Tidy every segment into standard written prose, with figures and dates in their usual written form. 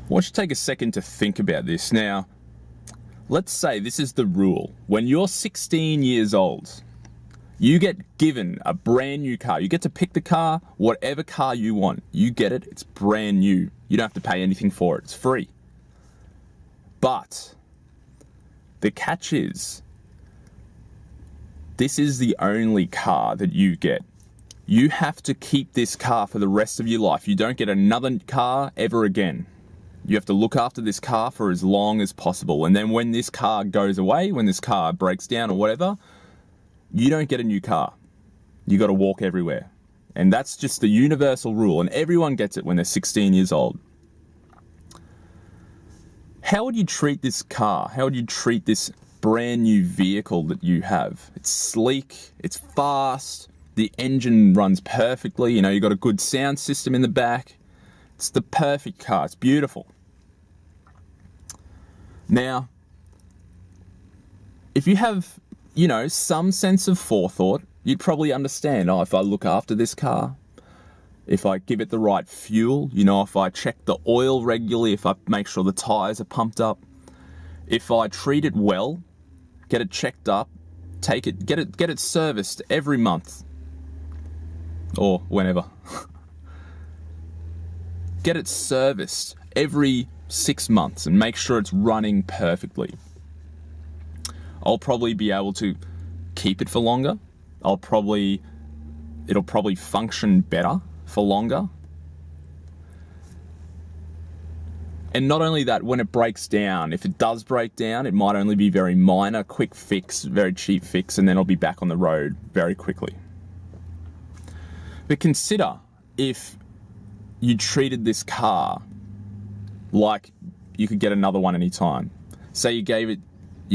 I want you to take a second to think about this. Now, let's say this is the rule. When you're 16 years old, you get given a brand new car. You get to pick the car, whatever car you want. You get it, it's brand new. You don't have to pay anything for it, it's free. But the catch is, this is the only car that you get. You have to keep this car for the rest of your life. You don't get another car ever again. You have to look after this car for as long as possible. And then when this car goes away, when this car breaks down or whatever, you don't get a new car. You got to walk everywhere. And that's just the universal rule. And everyone gets it when they're 16 years old. How would you treat this car? How would you treat this brand new vehicle that you have? It's sleek, it's fast, the engine runs perfectly, you know, you got a good sound system in the back. It's the perfect car, it's beautiful. Now, if you have, you know, some sense of forethought, you'd probably understand, oh, if I look after this car, if I give it the right fuel, you know, if I check the oil regularly, if I make sure the tires are pumped up, if I treat it well, get it checked up, get it serviced every month or whenever. Get it serviced every 6 months and make sure it's running perfectly. I'll probably be able to keep it for longer. It'll probably function better for longer. And not only that, when it breaks down, if it does break down, it might only be very minor, quick fix, very cheap fix, and then it'll be back on the road very quickly. But consider if you treated this car like you could get another one anytime. Say you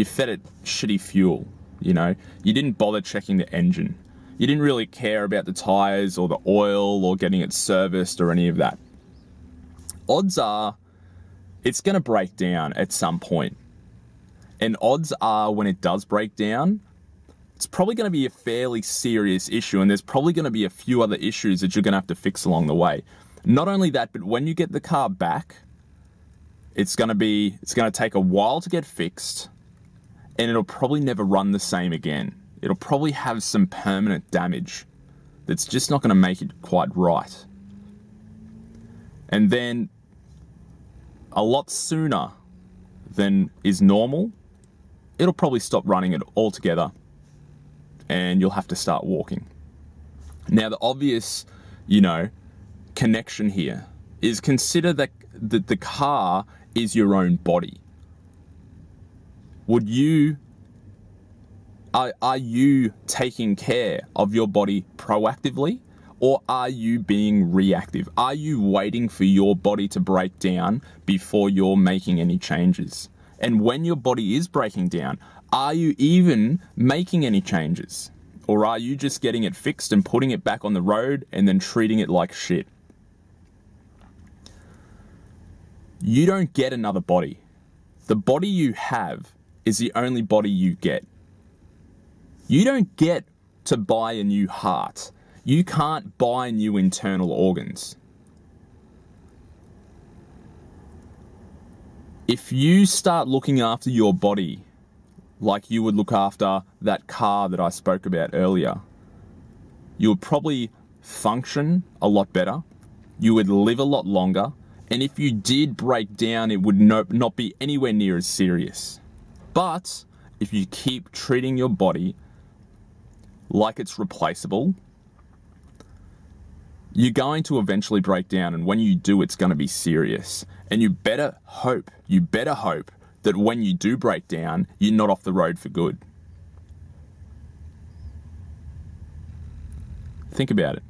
fed it shitty fuel, you know, you didn't bother checking the engine. You didn't really care about the tires or the oil or getting it serviced or any of that. Odds are it's going to break down at some point. And odds are when it does break down, it's probably going to be a fairly serious issue, and there's probably going to be a few other issues that you're going to have to fix along the way. Not only that, but when you get the car back, it's going to take a while to get fixed, and it'll probably never run the same again. It'll probably have some permanent damage that's just not going to make it quite right. And then a lot sooner than is normal, it'll probably stop running it altogether and you'll have to start walking. Now, the obvious, you know, connection here is consider that the car is your own body. Are you taking care of your body proactively, or are you being reactive? Are you waiting for your body to break down before you're making any changes? And when your body is breaking down, are you even making any changes? Or are you just getting it fixed and putting it back on the road and then treating it like shit? You don't get another body. The body you have is the only body you get. You don't get to buy a new heart. You can't buy new internal organs. If you start looking after your body like you would look after that car that I spoke about earlier, you would probably function a lot better. You would live a lot longer. And if you did break down, it would not be anywhere near as serious. But if you keep treating your body like it's replaceable, you're going to eventually break down, and when you do, it's going to be serious. And you better hope that when you do break down, you're not off the road for good. Think about it.